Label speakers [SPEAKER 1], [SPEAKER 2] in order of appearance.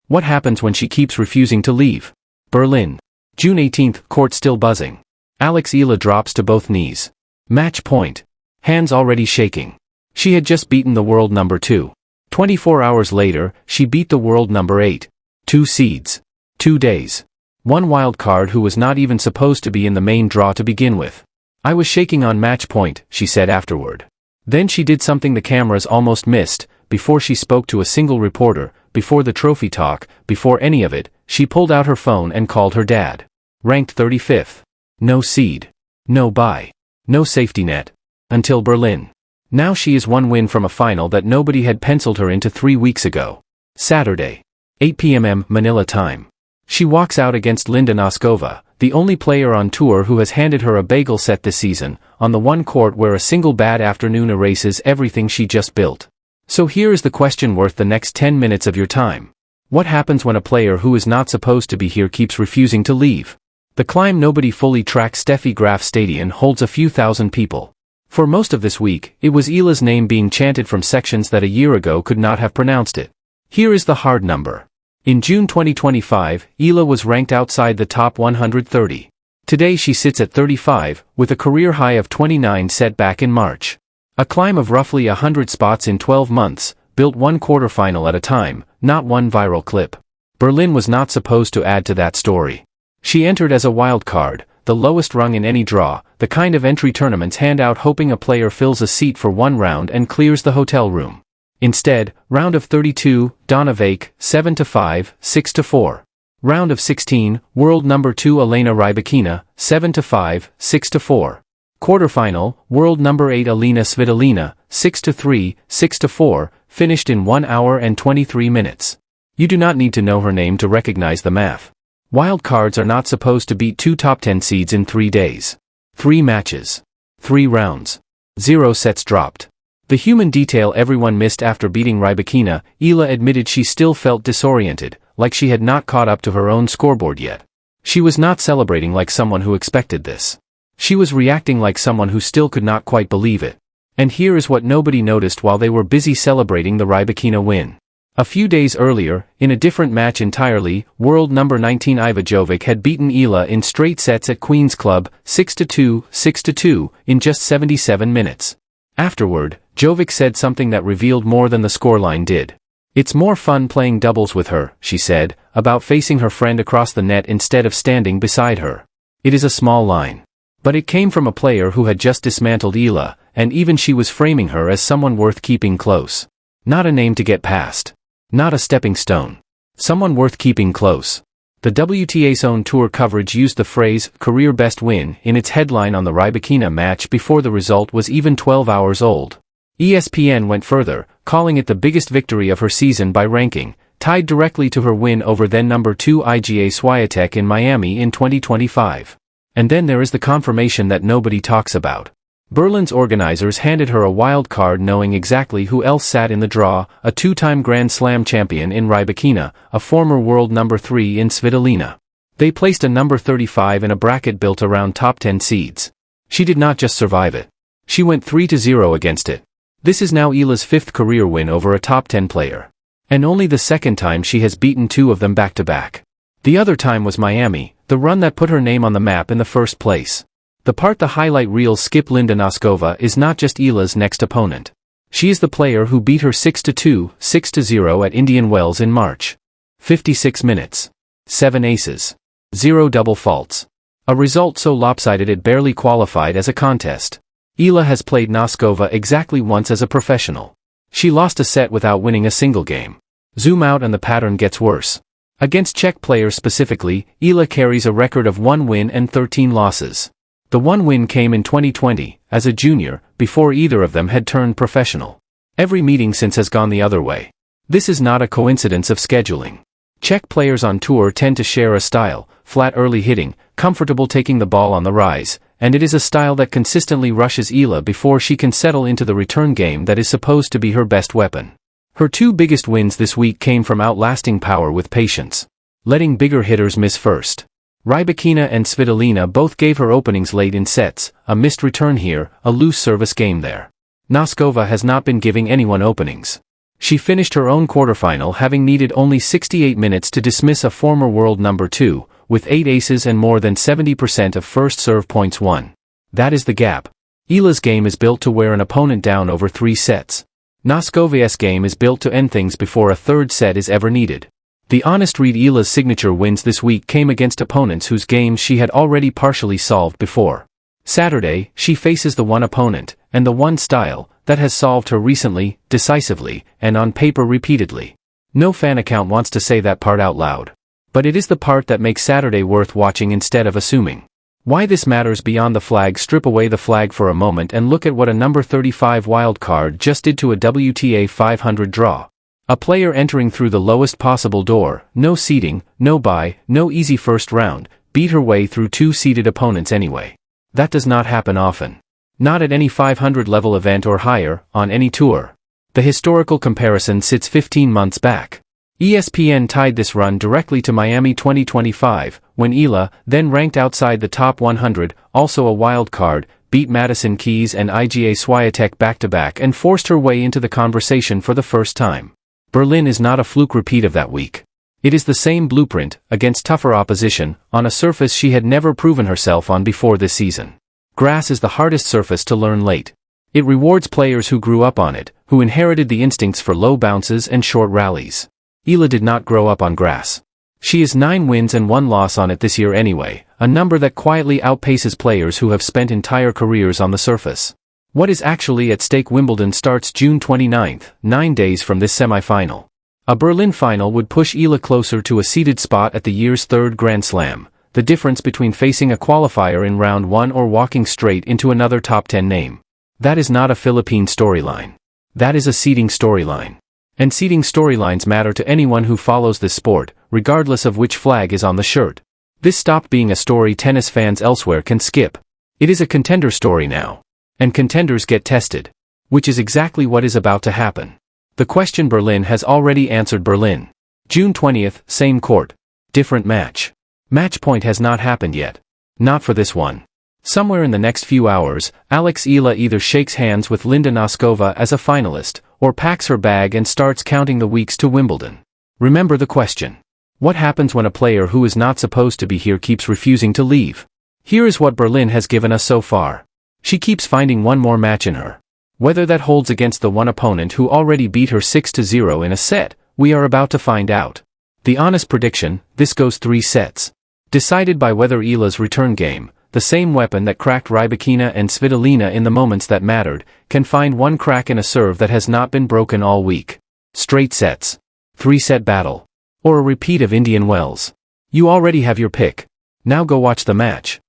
[SPEAKER 1] What happens when she keeps refusing to leave? Berlin. June 18, court still buzzing. Alex Eala drops to both knees. Match point. Hands already shaking. She had just beaten the world number 2. 24 hours later, she beat the world number 8. 2 seeds. 2 days. One wild card who was not even supposed to be in the main draw to begin with. I was shaking on match point, she said afterward. Then she did something the cameras almost missed. Before she spoke to a single reporter, before the trophy talk, before any of it, she pulled out her phone and called her dad. Ranked 35th. No seed. No bye. No safety net. Until Berlin. Now she is one win from a final that nobody had penciled her into 3 weeks ago. Saturday. 8 p.m. Manila time. She walks out against Linda Noskova, the only player on tour who has handed her a bagel set this season, on the one court where a single bad afternoon erases everything she just built. So here is the question worth the next 10 minutes of your time. What happens when a player who is not supposed to be here keeps refusing to leave? The climb nobody fully tracks Steffi Graf Stadion holds a few thousand people. For most of this week, it was Eala's name being chanted from sections that a year ago could not have pronounced it. Here is the hard number. In June 2025, Eala was ranked outside the top 130. Today she sits at 35, with a career high of 29 set back in March. A climb of roughly 100 spots in 12 months, built one quarterfinal at a time, not one viral clip. Berlin was not supposed to add to that story. She entered as a wild card, the lowest rung in any draw, the kind of entry tournaments hand out hoping a player fills a seat for one round and clears the hotel room. Instead, round of 32, Donna Vake, 7-5, 6-4. Round of 16, world number 2 Elena Rybakina, 7-5, 6-4. Quarterfinal, world number 8 Alina Svitolina, 6-3, 6-4, finished in 1 hour and 23 minutes. You do not need to know her name to recognize the math. Wild cards are not supposed to beat 2 top 10 seeds in 3 days. 3 matches. 3 rounds. 0 sets dropped. The human detail everyone missed after beating Rybakina, Eala admitted she still felt disoriented, like she had not caught up to her own scoreboard yet. She was not celebrating like someone who expected this. She was reacting like someone who still could not quite believe it. And here is what nobody noticed while they were busy celebrating the Rybakina win. A few days earlier, in a different match entirely, world number 19 Iva Jovic had beaten Eala in straight sets at Queen's Club, 6-2, 6-2, in just 77 minutes. Afterward, Jovic said something that revealed more than the scoreline did. It's more fun playing doubles with her, she said, about facing her friend across the net instead of standing beside her. It is a small line. But it came from a player who had just dismantled Eala, and even she was framing her as someone worth keeping close. Not a name to get past. Not a stepping stone. Someone worth keeping close. The WTA's own tour coverage used the phrase, career best win, in its headline on the Rybakina match before the result was even 12 hours old. ESPN went further, calling it the biggest victory of her season by ranking, tied directly to her win over then number 2 Iga Swiatek in Miami in 2025. And then there is the confirmation that nobody talks about. Berlin's organizers handed her a wild card knowing exactly who else sat in the draw, a 2-time Grand Slam champion in Rybakina, a former world number 3 in Svitolina. They placed a number 35 in a bracket built around top 10 seeds. She did not just survive it. She went 3-0 against it. This is now Eala's 5th career win over a top 10 player. And only the 2nd time she has beaten 2 of them back-to-back. The other time was Miami, the run that put her name on the map in the first place. The part the highlight reels skip Linda Noskova is not just Eala's next opponent. She is the player who beat her 6-2, 6-0 at Indian Wells in March. 56 minutes. 7 aces. 0 double faults. A result so lopsided it barely qualified as a contest. Eala has played Noskova exactly once as a professional. She lost a set without winning a single game. Zoom out and the pattern gets worse. Against Czech players specifically, Eala carries a record of 1 win and 13 losses. The 1 win came in 2020, as a junior, before either of them had turned professional. Every meeting since has gone the other way. This is not a coincidence of scheduling. Czech players on tour tend to share a style, flat early hitting, comfortable taking the ball on the rise, and it is a style that consistently rushes Eala before she can settle into the return game that is supposed to be her best weapon. Her 2 biggest wins this week came from outlasting power with patience. Letting bigger hitters miss first. Rybakina and Svitolina both gave her openings late in sets, a missed return here, a loose service game there. Noskova has not been giving anyone openings. She finished her own quarterfinal having needed only 68 minutes to dismiss a former world number 2, with 8 aces and more than 70% of first serve points won. That is the gap. Eala's game is built to wear an opponent down over 3 sets. Noskova's game is built to end things before a third set is ever needed. The honest read: Eala's signature wins this week came against opponents whose games she had already partially solved before. Saturday, she faces the one opponent, and the one style, that has solved her recently, decisively, and on paper repeatedly. No fan account wants to say that part out loud. But it is the part that makes Saturday worth watching instead of assuming. Why this matters beyond the flag: strip away the flag for a moment and look at what a number 35 wildcard just did to a WTA 500 draw. A player entering through the lowest possible door, no seeding, no bye, no easy first round, beat her way through 2 seeded opponents anyway. That does not happen often. Not at any 500 level event or higher, on any tour. The historical comparison sits 15 months back. ESPN tied this run directly to Miami 2025, when Eala, then ranked outside the top 100, also a wild card, beat Madison Keys and Iga Swiatek back-to-back and forced her way into the conversation for the first time. Berlin is not a fluke repeat of that week. It is the same blueprint, against tougher opposition, on a surface she had never proven herself on before this season. Grass is the hardest surface to learn late. It rewards players who grew up on it, who inherited the instincts for low bounces and short rallies. Eala did not grow up on grass. She is 9 wins and 1 loss on it this year anyway, a number that quietly outpaces players who have spent entire careers on the surface. What is actually at stake? Wimbledon starts June 29th, 9 days from this semifinal. A Berlin final would push Eala closer to a seeded spot at the year's 3rd Grand Slam, the difference between facing a qualifier in round 1 or walking straight into another top 10 name. That is not a Philippine storyline. That is a seeding storyline. And seeding storylines matter to anyone who follows this sport, regardless of which flag is on the shirt. This stopped being a story tennis fans elsewhere can skip. It is a contender story now. And contenders get tested. Which is exactly what is about to happen. The question Berlin has already answered. Berlin. June 20th, same court. Different match. Match point has not happened yet. Not for this one. Somewhere in the next few hours, Alex Eala either shakes hands with Linda Noskova as a finalist, or packs her bag and starts counting the weeks to Wimbledon. Remember the question. What happens when a player who is not supposed to be here keeps refusing to leave? Here is what Berlin has given us so far. She keeps finding one more match in her. Whether that holds against the one opponent who already beat her 6-0 in a set, we are about to find out. The honest prediction: this goes 3 sets. Decided by whether Eala's return game, the same weapon that cracked Rybakina and Svitolina in the moments that mattered, can find one crack in a serve that has not been broken all week. Straight sets. 3-set battle. Or a repeat of Indian Wells. You already have your pick. Now go watch the match.